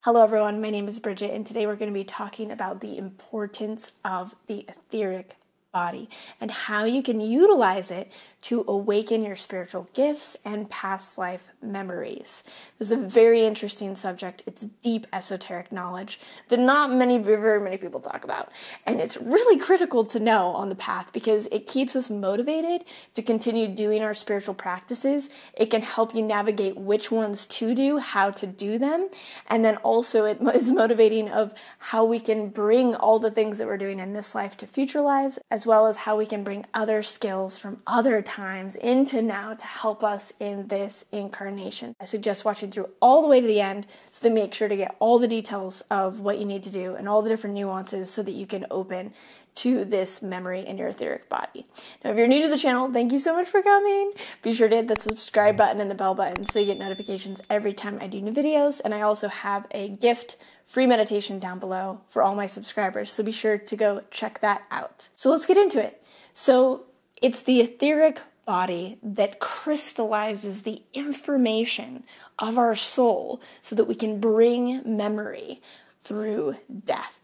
Hello everyone, my name is Bridget, and today we're going to be talking about the importance of the etheric body and how you can utilize it to awaken your spiritual gifts and past life memories. This is a very interesting subject. It's deep esoteric knowledge that not very many people talk about. And it's really critical to know on the path because it keeps us motivated to continue doing our spiritual practices. It can help you navigate which ones to do, how to do them. And then also it is motivating of how we can bring all the things that we're doing in this life to future lives, as well as how we can bring other skills from other times into now to help us in this incarnation. I suggest watching through all the way to the end so that make sure to get all the details of what you need to do and all the different nuances so that you can open to this memory in your etheric body. Now, if you're new to the channel, thank you so much for coming. Be sure to hit the subscribe button and the bell button so you get notifications every time I do new videos. And I also have a gift free meditation down below for all my subscribers, so be sure to go check that out. So let's get into it. So it's the etheric body that crystallizes the information of our soul so that we can bring memory through death.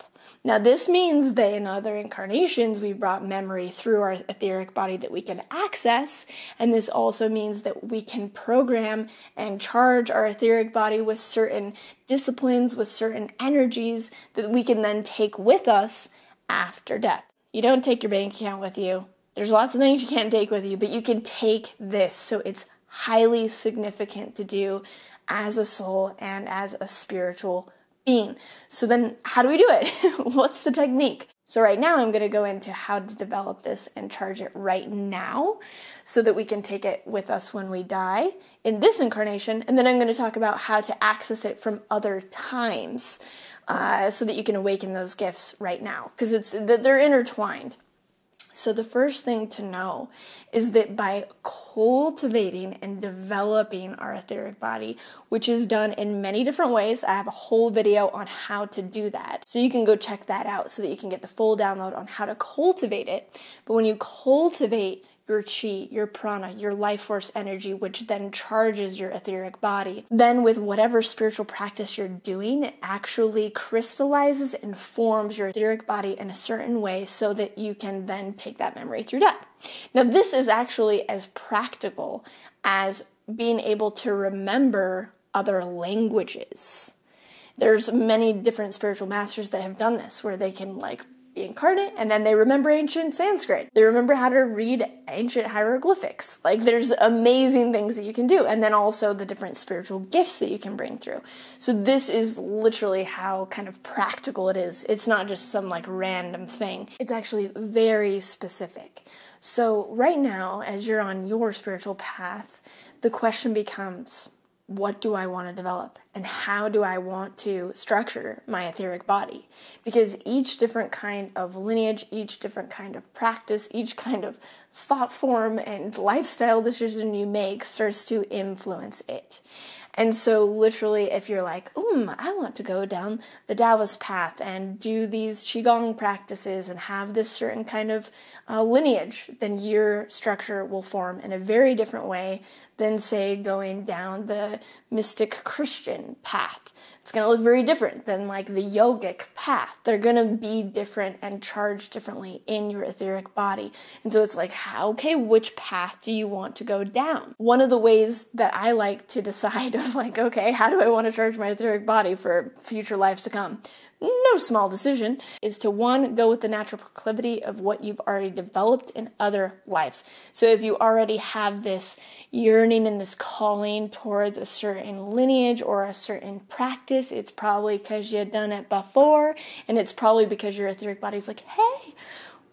Now, this means that in other incarnations, we brought memory through our etheric body that we can access, and this also means that we can program and charge our etheric body with certain disciplines, with certain energies that we can then take with us after death. You don't take your bank account with you. There's lots of things you can't take with you, but you can take this, so it's highly significant to do as a soul and as a spiritual being. So then how do we do it? What's the technique? So right now I'm going to go into how to develop this and charge it right now so that we can take it with us when we die in this incarnation. And then I'm going to talk about how to access it from other times so that you can awaken those gifts right now, because they're intertwined. So the first thing to know is that by cultivating and developing our etheric body, which is done in many different ways, I have a whole video on how to do that. So you can go check that out so that you can get the full download on how to cultivate it. But when you cultivate your chi, your prana, your life force energy, which then charges your etheric body, then with whatever spiritual practice you're doing, it actually crystallizes and forms your etheric body in a certain way so that you can then take that memory through death. Now, this is actually as practical as being able to remember other languages. There's many different spiritual masters that have done this, where they can be incarnate, and then they remember ancient Sanskrit. They remember how to read ancient hieroglyphics. There's amazing things that you can do, and then also the different spiritual gifts that you can bring through. So this is literally how kind of practical it is. It's not just some random thing. It's actually very specific. So right now, as you're on your spiritual path, the question becomes, what do I want to develop? And how do I want to structure my etheric body? Because each different kind of lineage, each different kind of practice, each kind of thought form and lifestyle decision you make starts to influence it. And so literally, if you're I want to go down the Taoist path and do these Qigong practices and have this certain kind of lineage, then your structure will form in a very different way than, say, going down the mystic Christian path. It's going to look very different than the yogic path. They're going to be different and charged differently in your etheric body. And so it's which path do you want to go down? One of the ways that I like to decide of how do I want to charge my etheric body for future lives to come? No small decision, is to go with the natural proclivity of what you've already developed in other lives. So if you already have this yearning and this calling towards a certain lineage or a certain practice, it's probably because you've done it before, and it's probably because your etheric body's hey,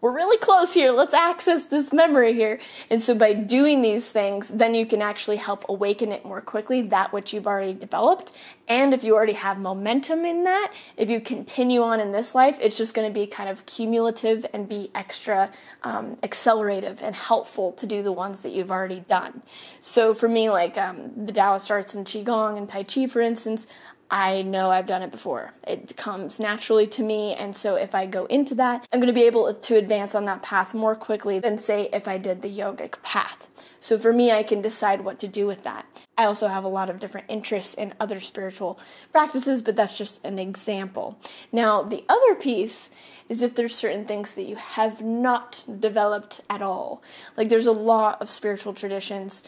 we're really close here, let's access this memory here. And so by doing these things, then you can actually help awaken it more quickly, that which you've already developed. And if you already have momentum in that, if you continue on in this life, it's just going to be kind of cumulative and be extra accelerative and helpful to do the ones that you've already done. So for me, the Taoist arts and Qigong and Tai Chi, for instance, I know I've done it before. It comes naturally to me, and so if I go into that, I'm going to be able to advance on that path more quickly than, say, if I did the yogic path. So for me, I can decide what to do with that. I also have a lot of different interests in other spiritual practices, but that's just an example. Now, the other piece is if there's certain things that you have not developed at all. Like there's a lot of spiritual traditions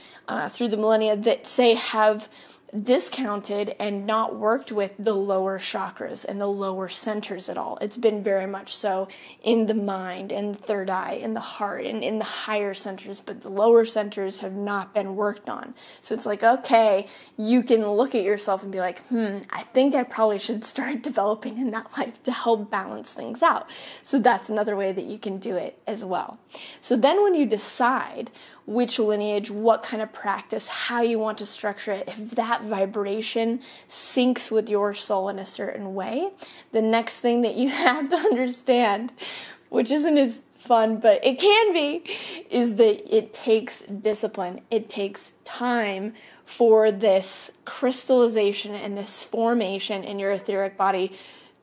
through the millennia that, say, have discounted and not worked with the lower chakras and the lower centers at all. It's been very much so in the mind and the third eye, in the heart, and in the higher centers, but the lower centers have not been worked on. So it's like, okay, you can look at yourself and be like, I think I probably should start developing in that life to help balance things out. So that's another way that you can do it as well. So then when you decide which lineage, what kind of practice, how you want to structure it, if that vibration syncs with your soul in a certain way, the next thing that you have to understand, which isn't as fun, but it can be, is that it takes discipline. It takes time for this crystallization and this formation in your etheric body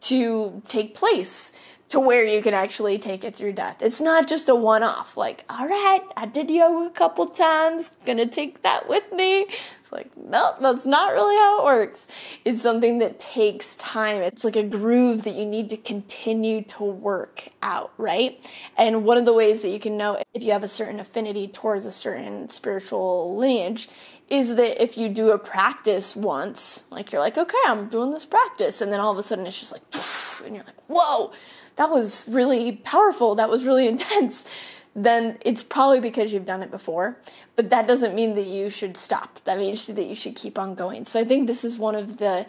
to take place, to where you can actually take it through death. It's not just a one-off, like, all right, I did yoga a couple times, gonna take that with me. It's like, no, that's not really how it works. It's something that takes time. It's like a groove that you need to continue to work out, right? And one of the ways that you can know if you have a certain affinity towards a certain spiritual lineage is that if you do a practice once, like you're like, okay, I'm doing this practice, and then all of a sudden it's just like, poof, and you're like, whoa, that was really powerful, that was really intense, then it's probably because you've done it before. But that doesn't mean that you should stop. That means that you should keep on going. So I think this is one of the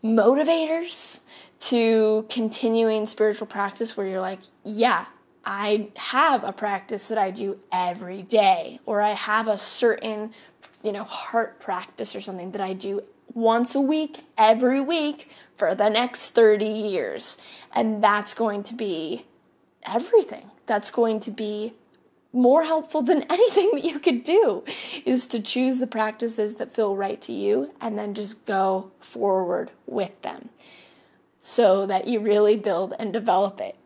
motivators to continuing spiritual practice, where you're like, yeah, I have a practice that I do every day, or I have a certain, heart practice or something that I do once a week, every week, for the next 30 years. And that's going to be everything. That's going to be more helpful than anything that you could do, is to choose the practices that feel right to you and then just go forward with them so that you really build and develop it.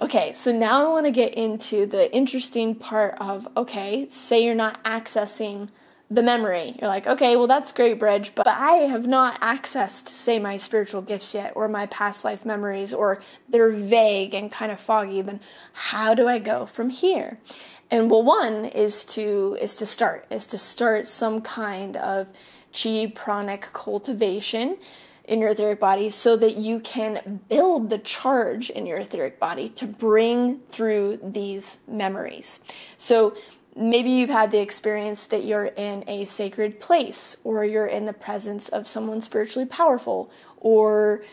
Okay, so now I want to get into the interesting part of, okay, say you're not accessing the memory. You're like, okay, well, that's great, Bridge, but I have not accessed, say, my spiritual gifts yet, or my past life memories, or they're vague and kind of foggy. Then how do I go from here? And well, one is to start some kind of chi pranic cultivation in your etheric body, so that you can build the charge in your etheric body to bring through these memories. So maybe you've had the experience that you're in a sacred place, or you're in the presence of someone spiritually powerful, or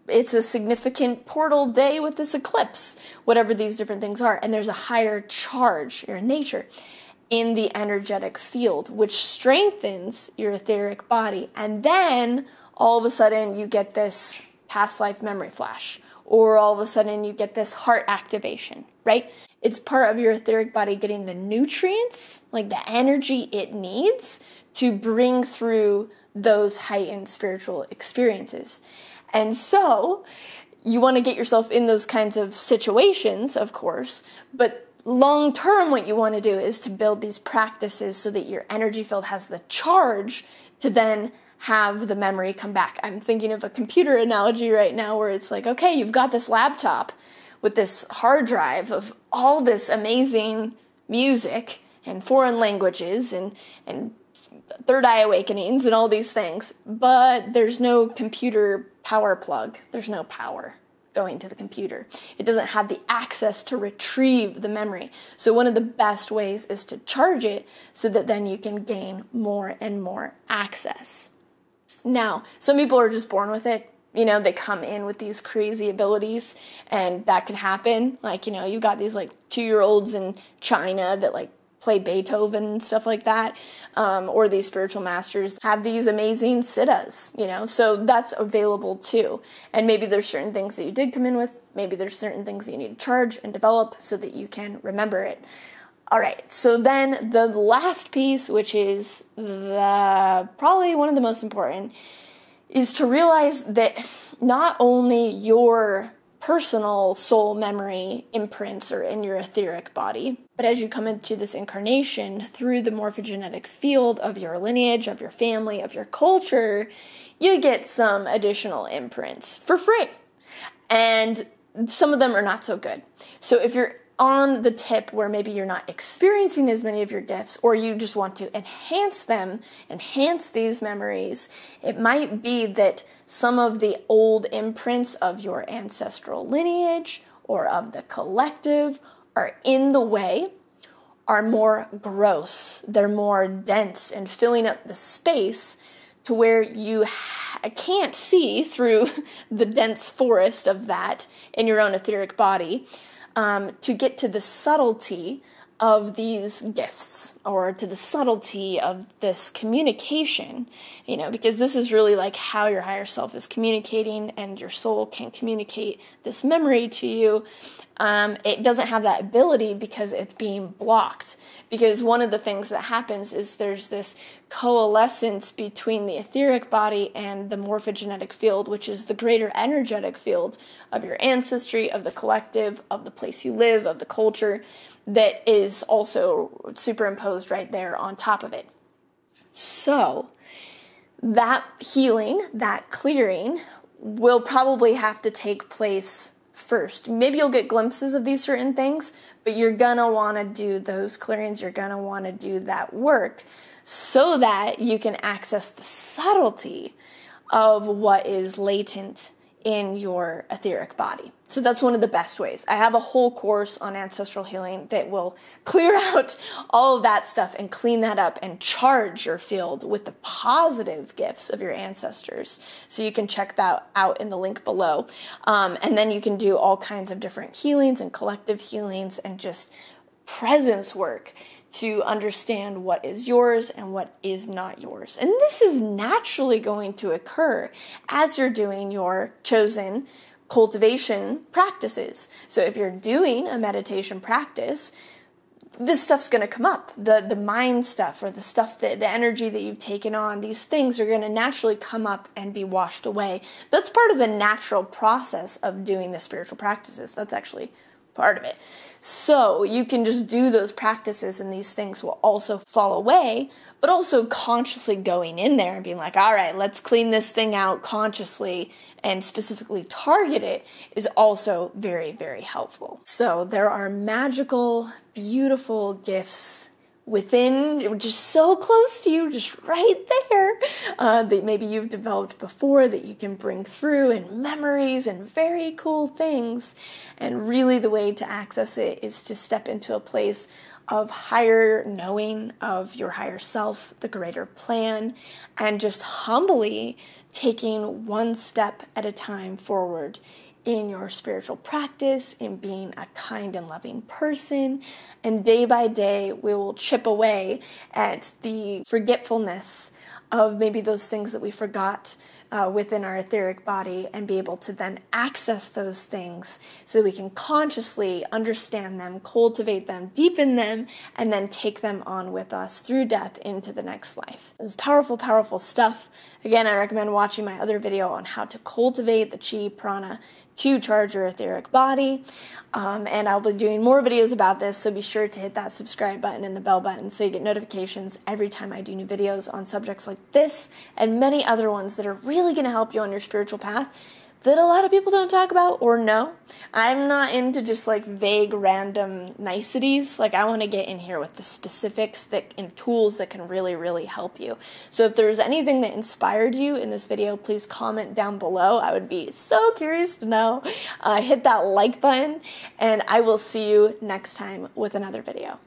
it's a significant portal day with this eclipse, whatever these different things are, and there's a higher charge, your nature, in the energetic field, which strengthens your etheric body. And then all of a sudden you get this past life memory flash, or all of a sudden you get this heart activation, right? It's part of your etheric body getting the nutrients, like the energy it needs to bring through those heightened spiritual experiences. And so you want to get yourself in those kinds of situations, of course, but long term what you want to do is to build these practices so that your energy field has the charge to then have the memory come back. I'm thinking of a computer analogy right now, where it's like, okay, you've got this laptop with this hard drive of all this amazing music and foreign languages and third eye awakenings and all these things, but there's no computer power plug. There's no power going to the computer. It doesn't have the access to retrieve the memory. So one of the best ways is to charge it so that then you can gain more and more access. Now, some people are just born with it. They come in with these crazy abilities, and that can happen. Like, you got these 2-year-olds in China that play Beethoven and stuff like that. Or these spiritual masters have these amazing siddhas, so that's available too. And maybe there's certain things that you did come in with. Maybe there's certain things that you need to charge and develop so that you can remember it. All right, so then the last piece, which is probably one of the most important, is to realize that not only your personal soul memory imprints are in your etheric body, but as you come into this incarnation through the morphogenetic field of your lineage, of your family, of your culture, you get some additional imprints for free. And some of them are not so good. So if you're on the tip where maybe you're not experiencing as many of your gifts, or you just want to enhance them, enhance these memories, it might be that some of the old imprints of your ancestral lineage or of the collective are in the way, are more gross, they're more dense and filling up the space to where you can't see through the dense forest of that in your own etheric body to get to the subtlety of these gifts, or to the subtlety of this communication, because this is really like how your higher self is communicating, and your soul can communicate this memory to you. It doesn't have that ability because it's being blocked. Because one of the things that happens is there's this coalescence between the etheric body and the morphogenetic field, which is the greater energetic field of your ancestry, of the collective, of the place you live, of the culture, that is also superimposed right there on top of it. So that healing, that clearing, will probably have to take place first. Maybe you'll get glimpses of these certain things, but you're gonna want to do those clearings, you're gonna want to do that work so that you can access the subtlety of what is latent in your etheric body. So that's one of the best ways. I have a whole course on ancestral healing that will clear out all of that stuff and clean that up and charge your field with the positive gifts of your ancestors. So you can check that out in the link below. And then you can do all kinds of different healings and collective healings and just presence work to understand what is yours and what is not yours. And this is naturally going to occur as you're doing your chosen cultivation practices. So if you're doing a meditation practice, this stuff's going to come up. The mind stuff, or the stuff that the energy that you've taken on, these things are going to naturally come up and be washed away. That's part of the natural process of doing the spiritual practices. That's actually part of it. So you can just do those practices and these things will also fall away, but also consciously going in there and being like, all right, let's clean this thing out consciously and specifically target it is also very, very helpful. So there are magical, beautiful gifts within, just so close to you, just right there, that maybe you've developed before that you can bring through, and memories and very cool things. And really the way to access it is to step into a place of higher knowing of your higher self, the greater plan, and just humbly taking one step at a time forward in your spiritual practice, in being a kind and loving person. And day by day, we will chip away at the forgetfulness of maybe those things that we forgot within our etheric body, and be able to then access those things so that we can consciously understand them, cultivate them, deepen them, and then take them on with us through death into the next life. This is powerful, powerful stuff. Again, I recommend watching my other video on how to cultivate the chi prana to charge your etheric body. And I'll be doing more videos about this, so be sure to hit that subscribe button and the bell button so you get notifications every time I do new videos on subjects like this and many other ones that are really going to help you on your spiritual path that a lot of people don't talk about or know. I'm not into just like vague random niceties. Like, I want to get in here with the specifics and tools that can really, really help you. So if there's anything that inspired you in this video, please comment down below. I would be so curious to know. Hit that like button, and I will see you next time with another video.